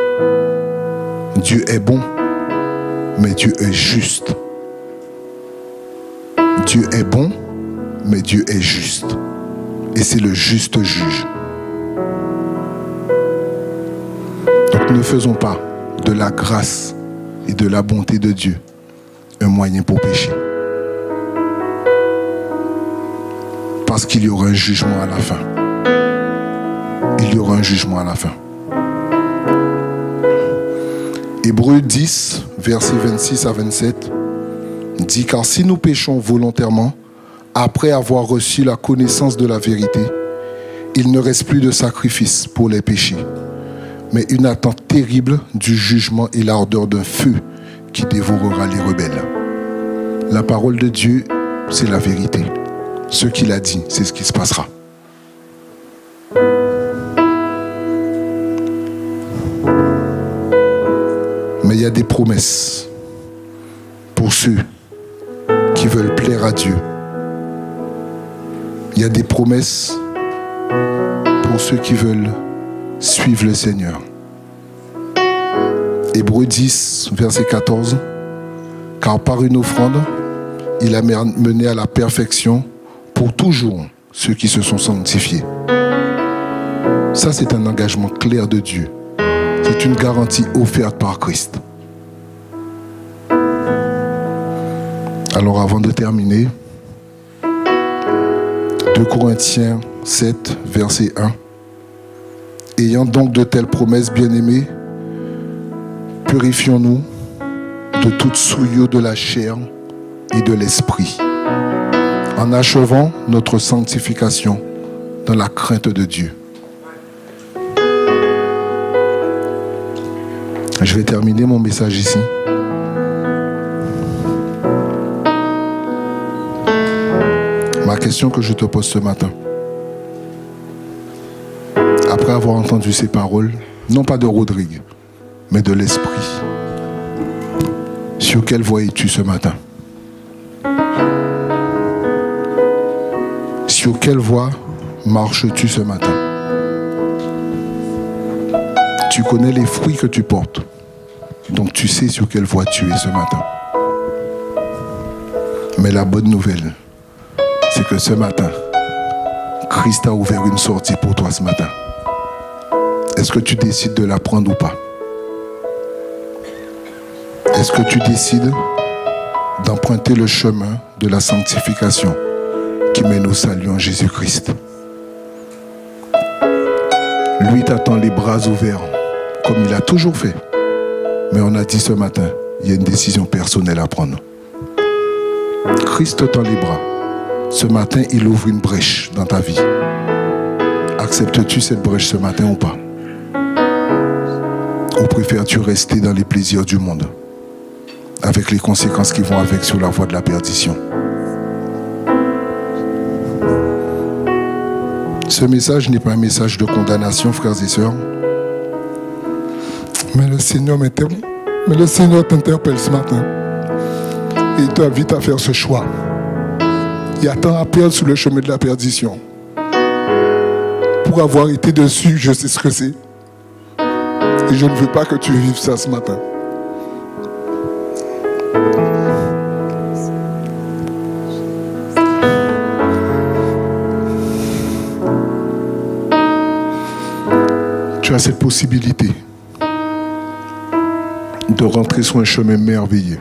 Dieu est bon, mais Dieu est juste. Dieu est bon, mais Dieu est juste. Et c'est le juste juge. Donc ne faisons pas de la grâce et de la bonté de Dieu un moyen pour pécher. Parce qu'il y aura un jugement à la fin. Il y aura un jugement à la fin. Hébreux 10, versets 26 à 27, dit, car si nous péchons volontairement, après avoir reçu la connaissance de la vérité, il ne reste plus de sacrifice pour les péchés, mais une attente terrible du jugement et l'ardeur d'un feu qui dévorera les rebelles. La parole de Dieu, c'est la vérité. Ce qu'il a dit, c'est ce qui se passera. Mais il y a des promesses pour ceux qui veulent plaire à Dieu. Il y a des promesses pour ceux qui veulent suivre le Seigneur. Hébreux 10, verset 14. Car par une offrande, il a mené à la perfection pour toujours ceux qui se sont sanctifiés. Ça, c'est un engagement clair de Dieu. C'est une garantie offerte par Christ. Alors avant de terminer, 2 Corinthiens 7, verset 1. Ayant donc de telles promesses, bien-aimés, purifions-nous de toute souillure de la chair et de l'esprit, en achevant notre sanctification dans la crainte de Dieu. Je vais terminer mon message ici. Ma question que je te pose ce matin, après avoir entendu ces paroles, non pas de Rodrigue, mais de l'Esprit, sur quelle voie es-tu ce matin? Sur quelle voie marches-tu ce matin? Tu connais les fruits que tu portes, donc tu sais sur quelle voie tu es ce matin. Mais la bonne nouvelle, c'est que ce matin, Christ a ouvert une sortie pour toi ce matin. Est-ce que tu décides de la prendre ou pas? Est-ce que tu décides d'emprunter le chemin de la sanctification qui mène au salut en Jésus-Christ? Lui t'attend les bras ouverts, comme il a toujours fait. Mais on a dit ce matin, il y a une décision personnelle à prendre. Christ te tend les bras. Ce matin, il ouvre une brèche dans ta vie. Acceptes-tu cette brèche ce matin ou pas? Ou préfères-tu rester dans les plaisirs du monde, avec les conséquences qui vont avec sur la voie de la perdition? Ce message n'est pas un message de condamnation, frères et sœurs. Mais le Seigneur t'interpelle ce matin. Et il t'invite à faire ce choix. Il y a tant à perdre sur le chemin de la perdition. Pour avoir été dessus, je sais ce que c'est. Et je ne veux pas que tu vives ça ce matin. Tu as cette possibilité de rentrer sur un chemin merveilleux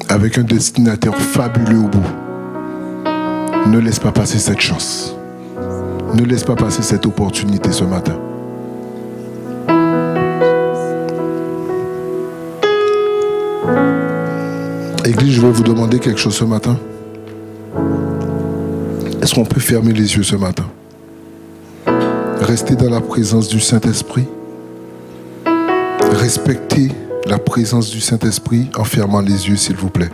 avec un destinataire fabuleux au bout. Ne laisse pas passer cette chance. Ne laisse pas passer cette opportunité ce matin. Église, je vais vous demander quelque chose ce matin. Est-ce qu'on peut fermer les yeux ce matin? Rester dans la présence du Saint-Esprit. Respectez la présence du Saint-Esprit en fermant les yeux, s'il vous plaît.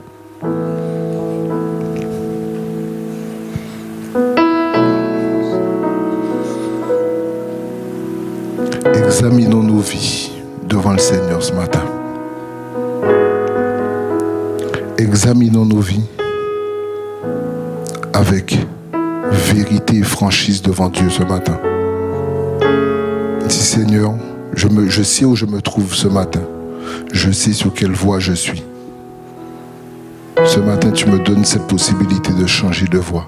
Examinons nos vies devant le Seigneur ce matin. Examinons nos vies avec vérité et franchise devant Dieu ce matin. Dis Seigneur, je sais où je me trouve ce matin. Je sais sur quelle voie je suis. Ce matin, tu me donnes cette possibilité de changer de voie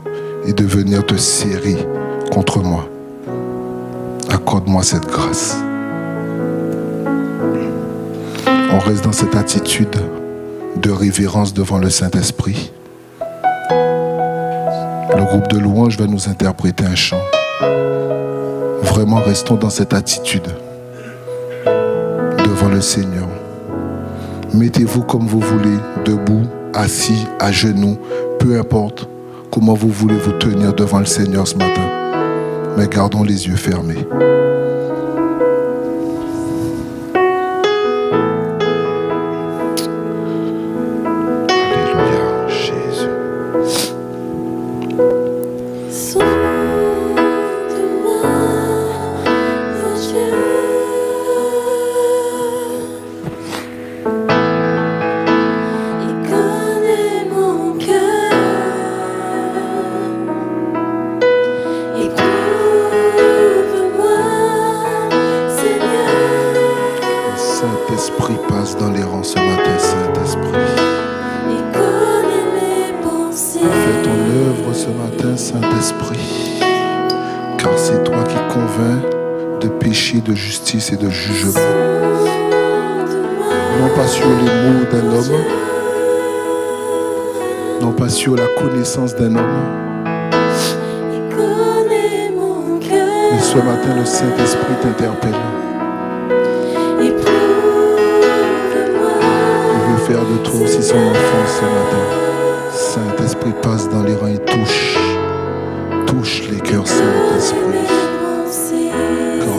et de venir te serrer contre moi. Accorde-moi cette grâce. On reste dans cette attitude de révérence devant le Saint-Esprit. Le groupe de louanges va nous interpréter un chant. Vraiment, restons dans cette attitude devant le Seigneur. Mettez-vous comme vous voulez, debout, assis, à genoux, peu importe comment vous voulez vous tenir devant le Seigneur ce matin. Mais gardons les yeux fermés. De justice et de jugement. Non pas sur les mots d'un homme, non pas sur la connaissance d'un homme, mais ce matin le Saint-Esprit t'interpelle. Il veut faire de toi aussi son enfant ce matin. Saint-Esprit passe dans les rangs et touche les cœurs, Saint-Esprit.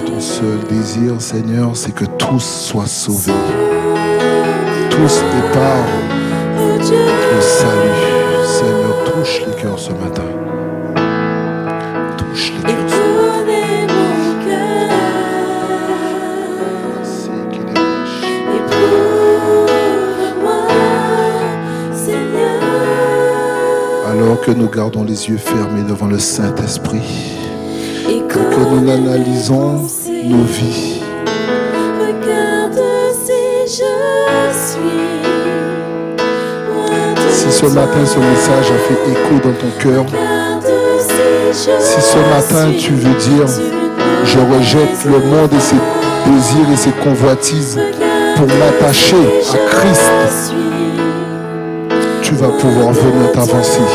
Ton seul désir, Seigneur, c'est que tous soient sauvés. Tous épargnent le salut, Seigneur, touche les cœurs ce matin. Touche les cœurs ce matin. Alors que nous gardons les yeux fermés devant le Saint-Esprit et que nous analysons nos vies. Regarde si je suis. Si ce matin ce message a fait écho dans ton cœur, si ce matin tu veux dire je rejette le monde et ses désirs et ses convoitises pour m'attacher à Christ, tu vas pouvoir venir t'avancer.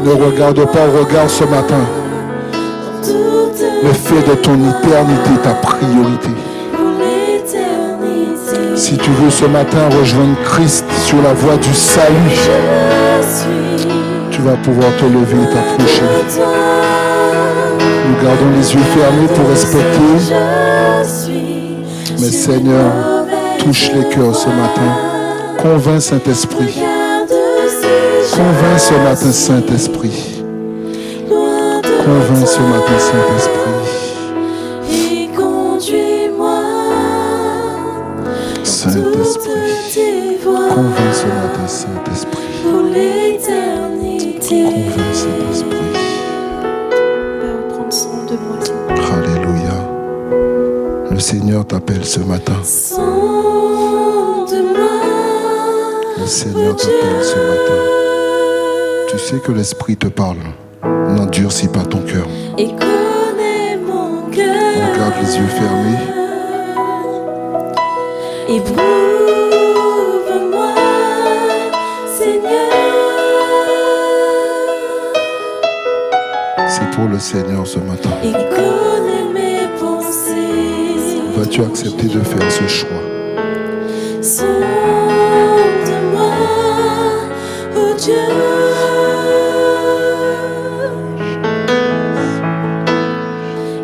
Ne regarde pas, regarde ce matin le fait de ton éternité, ta priorité. Si tu veux ce matin rejoindre Christ sur la voie du salut, tu vas pouvoir te lever et t'approcher. Nous gardons les yeux fermés pour respecter. Mais Seigneur, touche les cœurs ce matin. Convainc Saint-Esprit. Convainc ce matin Saint-Esprit. Convainc ce matin Saint-Esprit. Saint-Esprit. Convainc ce matin Saint-Esprit. Convainc Saint-Esprit. Alléluia. Le Seigneur t'appelle ce matin. Le Seigneur t'appelle ce matin. Tu sais que l'Esprit te parle. N'endurcis pas ton cœur. Regarde les yeux fermés. Éprouve-moi, Seigneur. C'est pour le Seigneur ce matin. Et connais mes pensées. Vas-tu accepter de faire ce choix? Sonde-moi, oh Dieu.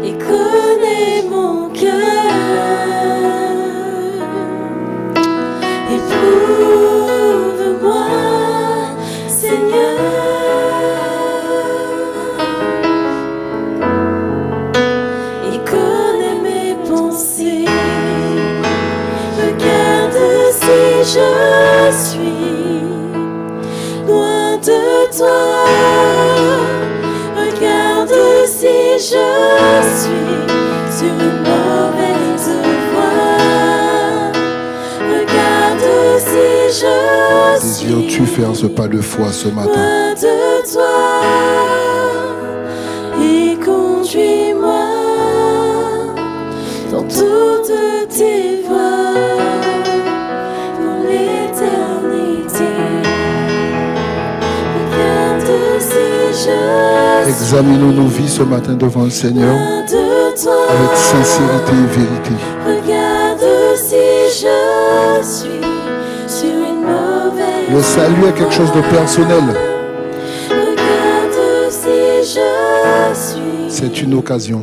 Et connais mon cœur. Éprouve-moi, Seigneur. Et connais mes pensées. Regarde si je suis loin de toi. Regarde si je suis sur une mauvaise voie. Regarde si je suis. Désires-tu faire ce pas de foi ce matin? Loin de toi. Et conduis-moi dans toutes tes voies pour l'éternité. Regarde si je suis. Examinons nos vies ce matin devant le Seigneur Loin de toi. avec sincérité et vérité. Regarde si je suis sur une mauvaise. Le salut est quelque chose de personnel. Regarde si je suis. C'est une occasion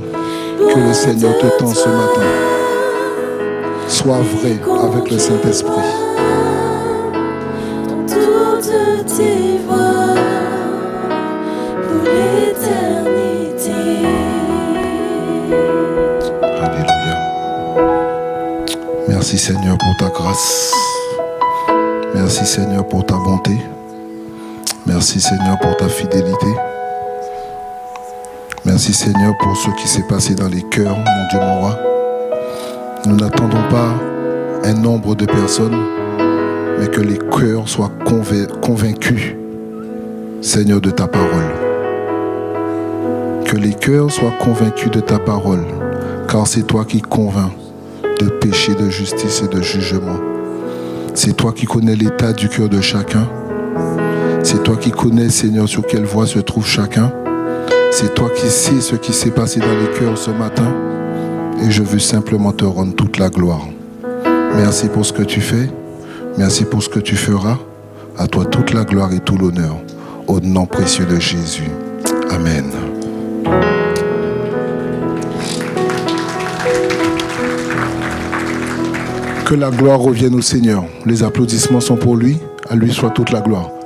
que le Seigneur te tend ce matin. Sois vrai avec le Saint-Esprit. Dans toutes tes voies pour l'éternité. Alléluia. Merci Seigneur pour ta grâce. Merci Seigneur pour ta bonté. Merci Seigneur pour ta fidélité. Merci Seigneur pour ce qui s'est passé dans les cœurs, mon Dieu, mon roi. Nous n'attendons pas un nombre de personnes, mais que les cœurs soient convaincus, Seigneur, de ta parole. Que les cœurs soient convaincus de ta parole, car c'est toi qui convaincs de péché, de justice et de jugement. C'est toi qui connais l'état du cœur de chacun. C'est toi qui connais, Seigneur, sur quelle voie se trouve chacun. C'est toi qui sais ce qui s'est passé dans les cœurs ce matin. Et je veux simplement te rendre toute la gloire. Merci pour ce que tu fais. Merci pour ce que tu feras. À toi toute la gloire et tout l'honneur. Au nom précieux de Jésus. Amen. Que la gloire revienne au Seigneur. Les applaudissements sont pour lui. À lui soit toute la gloire.